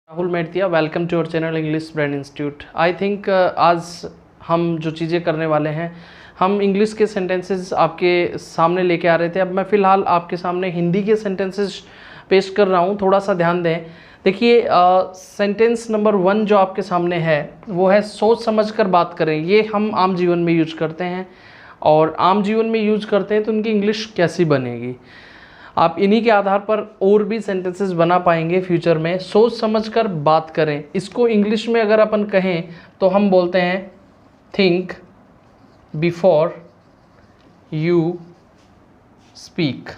Rahul Mertiya, welcome to our channel English Brain Institute. I think आज हम जो चीज़ें करने वाले हैं, हम इंग्लिश के सेंटेंसेस आपके सामने लेके आ रहे थे। अब मैं फ़िलहाल आपके सामने हिंदी के सेंटेंसेस पेश कर रहा हूँ, थोड़ा सा ध्यान दें। देखिए सेंटेंस नंबर 1 जो आपके सामने है वो है सोच समझ कर बात करें। ये हम आम जीवन में यूज करते हैं और आम जीवन में यूज करते हैं तो उनकी इंग्लिश कैसी बनेगी, आप इन्हीं के आधार पर और भी सेंटेंसेस बना पाएंगे फ्यूचर में। सोच समझकर बात करें, इसको इंग्लिश में अगर अपन कहें तो हम बोलते हैं थिंक बिफोर यू स्पीक।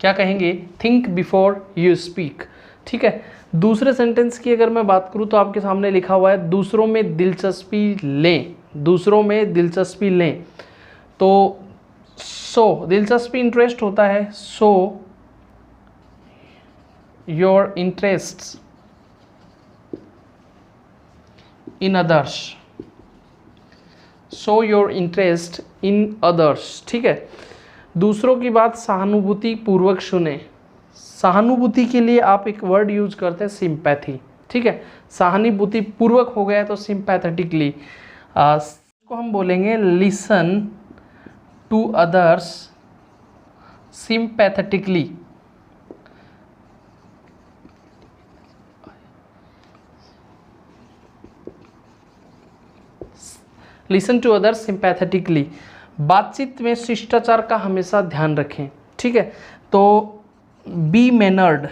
क्या कहेंगे? Think before you speak. ठीक है। दूसरे सेंटेंस की अगर मैं बात करूं तो आपके सामने लिखा हुआ है दूसरों में दिलचस्पी लें। दूसरों में दिलचस्पी लें तो सो दिलचस्पी इंटरेस्ट होता है। So your interest in others. So your interest in others. ठीक है। दूसरों की बात सहानुभूति पूर्वक सुने। सहानुभूति के लिए आप एक वर्ड यूज करते हैं सिंपैथी। ठीक है। सहानुभूति पूर्वक हो गया तो सिंपैथेटिकली। इसको हम बोलेंगे listen to others sympathetically. Listen to others sympathetically. बातचीत में शिष्टाचार का हमेशा ध्यान रखें। ठीक है। तो बी मैनर्ड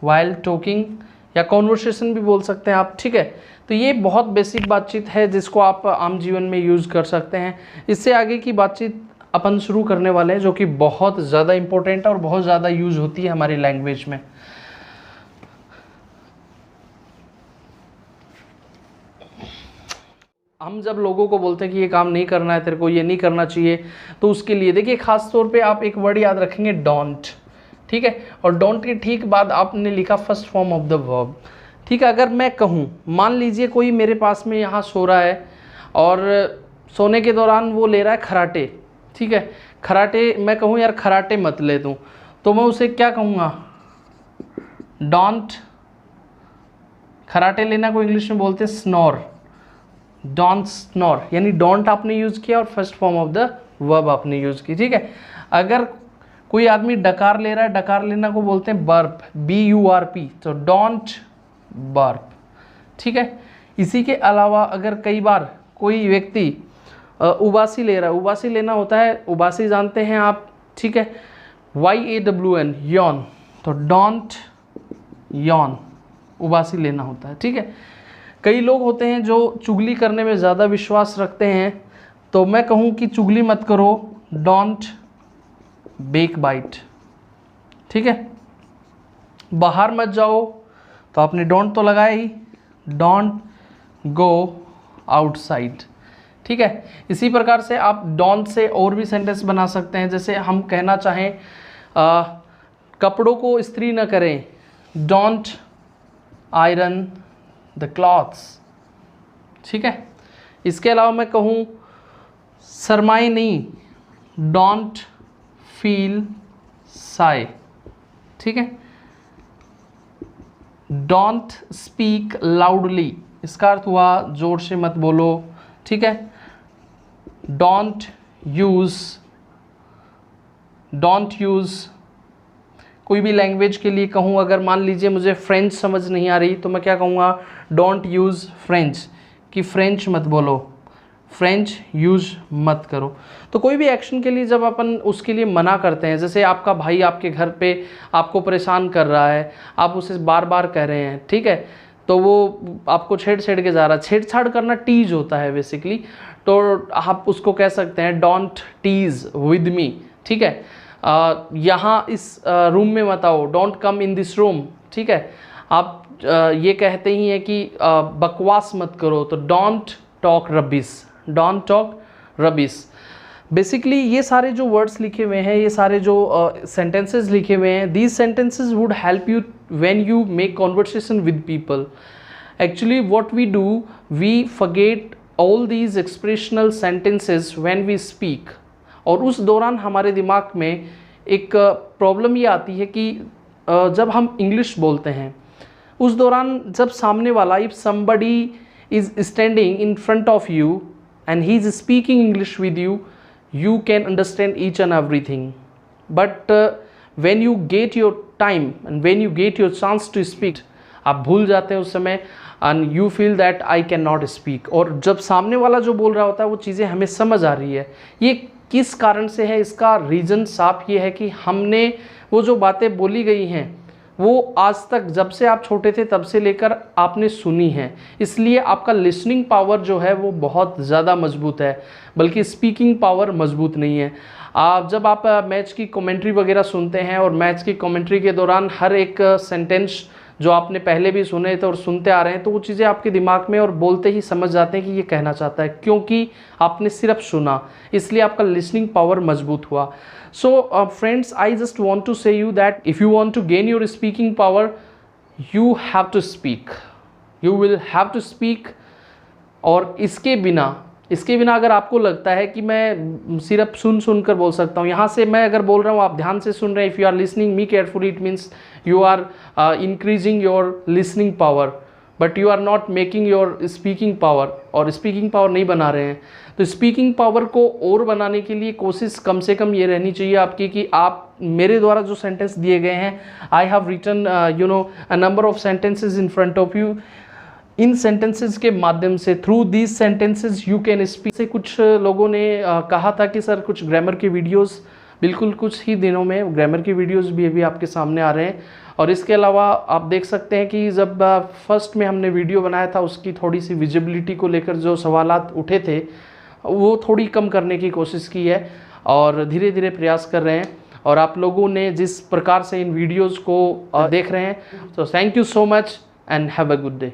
while टॉकिंग या कॉन्वर्सेशन भी बोल सकते हैं आप। ठीक है। तो ये बहुत बेसिक बातचीत है जिसको आप आम जीवन में यूज़ कर सकते हैं। इससे आगे की बातचीत अपन शुरू करने वाले हैं जो कि बहुत ज़्यादा इम्पोर्टेंट है और बहुत ज़्यादा यूज़ होती है हमारी लैंग्वेज में। हम जब लोगों को बोलते हैं कि ये काम नहीं करना है, तेरे को ये नहीं करना चाहिए, तो उसके लिए देखिए खास तौर पे आप एक वर्ड याद रखेंगे, डोंट। ठीक है। और डोंट के ठीक बाद आपने लिखा first form of the verb. ठीक है। अगर मैं कहूँ, मान लीजिए कोई मेरे पास में यहाँ सो रहा है और सोने के दौरान वो ले रहा है खराटे। ठीक है। खराटे, मैं कहूँ यार खराटे मत ले दूँ, तो मैं उसे क्या कहूँगा? डोंट। खराटे लेना को इंग्लिश में बोलते हैं स्नोर। डोंट स्नोर, यानी डोंट आपने यूज़ किया और first form of the verb आपने यूज़ की। ठीक है। अगर कोई आदमी डकार ले रहा है, डकार लेना को बोलते हैं बर्प, BURP, तो डोंट बर्प। ठीक है। इसी के अलावा अगर कई बार कोई व्यक्ति उबासी ले रहा है, उबासी लेना होता है, उबासी जानते हैं आप। ठीक है। YAWN, यौन, तो डोंट यौन, उबासी लेना होता है। ठीक है। कई लोग होते हैं जो चुगली करने में ज़्यादा विश्वास रखते हैं, तो मैं कहूँ कि चुगली मत करो, डोंट बेक बाइट। ठीक है। बाहर मत जाओ, तो आपने डोंट तो लगाया ही, डोंट गो आउटसाइड। ठीक है। इसी प्रकार से आप डोंट से और भी सेंटेंस बना सकते हैं। जैसे हम कहना चाहें कपड़ों को इस्त्री न करें, डोंट आयरन द क्लॉथ्स। ठीक है। इसके अलावा मैं कहूँ शर्माए नहीं, डोंट फील शाय। ठीक है। डोंट स्पीक लाउडली, इसका अर्थ हुआ जोर से मत बोलो। ठीक है। डोंट यूज़ कोई भी लैंग्वेज के लिए कहूँ, अगर मान लीजिए मुझे फ्रेंच समझ नहीं आ रही तो मैं क्या कहूँगा? डोंट यूज़ फ्रेंच, कि फ्रेंच मत बोलो, फ्रेंच यूज़ मत करो। तो कोई भी एक्शन के लिए जब अपन उसके लिए मना करते हैं, जैसे आपका भाई आपके घर पे आपको परेशान कर रहा है, आप उसे बार बार कह रहे हैं, ठीक है, तो वो आपको छेड़ के जा रहा है। छेड़छाड़ करना टीज होता है बेसिकली, तो आप उसको कह सकते हैं डोंट टीज विद मी। ठीक है। यहाँ इस रूम में मत आओ, don't come in this room. ठीक है। आप ये कहते ही हैं कि बकवास मत करो, तो don't talk rubbish, don't talk rubbish. Basically ये सारे जो वर्ड्स लिखे हुए हैं, ये सारे जो सेंटेंसेस लिखे हुए हैं, these sentences would help you when you make conversation with people. Actually what we do, we forget all these expressional sentences when we speak. और उस दौरान हमारे दिमाग में एक प्रॉब्लम ये आती है कि जब हम इंग्लिश बोलते हैं उस दौरान जब सामने वाला, if somebody is standing in front of you and he is speaking English with you, you can understand each and everything, but when you get your time and when you get your chance to speak, आप भूल जाते हैं उस समय and you feel that I cannot speak। और जब सामने वाला जो बोल रहा होता है वो चीज़ें हमें समझ आ रही है। ये किस कारण से है, इसका रीज़न साफ ये है कि हमने वो जो बातें बोली गई हैं वो आज तक, जब से आप छोटे थे तब से लेकर आपने सुनी है, इसलिए आपका लिसनिंग पावर जो है वो बहुत ज़्यादा मजबूत है, बल्कि स्पीकिंग पावर मजबूत नहीं है। जब आप मैच की कमेंट्री वगैरह सुनते हैं और मैच की कमेंट्री के दौरान हर एक सेंटेंस जो आपने पहले भी सुने थे और सुनते आ रहे हैं, तो वो चीज़ें आपके दिमाग में और बोलते ही समझ जाते हैं कि ये कहना चाहता है, क्योंकि आपने सिर्फ सुना, इसलिए आपका लिसनिंग पावर मजबूत हुआ। So friends, I just want to say you that if you want to gain your speaking power, you have to speak. You will have to speak। और इसके बिना अगर आपको लगता है कि मैं सिर्फ सुन कर बोल सकता हूँ, यहाँ से मैं अगर बोल रहा हूँ आप ध्यान से सुन रहे हैं, if you are listening me carefully, it means you are increasing your listening power, but you are not making your speaking power, और स्पीकिंग पावर नहीं बना रहे हैं। तो स्पीकिंग पावर को और बनाने के लिए कोशिश कम से कम ये रहनी चाहिए आपकी कि आप मेरे द्वारा जो सेंटेंस दिए गए हैं, I have written a number of sentences in front of you, इन सेंटेंसेस के माध्यम से, through these sentences you can speak. से कुछ लोगों ने कहा था कि सर कुछ ग्रामर के वीडियोस, बिल्कुल कुछ ही दिनों में ग्रामर के वीडियोस भी अभी आपके सामने आ रहे हैं। और इसके अलावा आप देख सकते हैं कि जब फर्स्ट में हमने वीडियो बनाया था उसकी थोड़ी सी विजिबिलिटी को लेकर जो सवालात उठे थे वो थोड़ी कम करने की कोशिश की है और धीरे धीरे प्रयास कर रहे हैं। और आप लोगों ने जिस प्रकार से इन वीडियोज़ को देख रहे हैं, तो thank you so much and have a good day.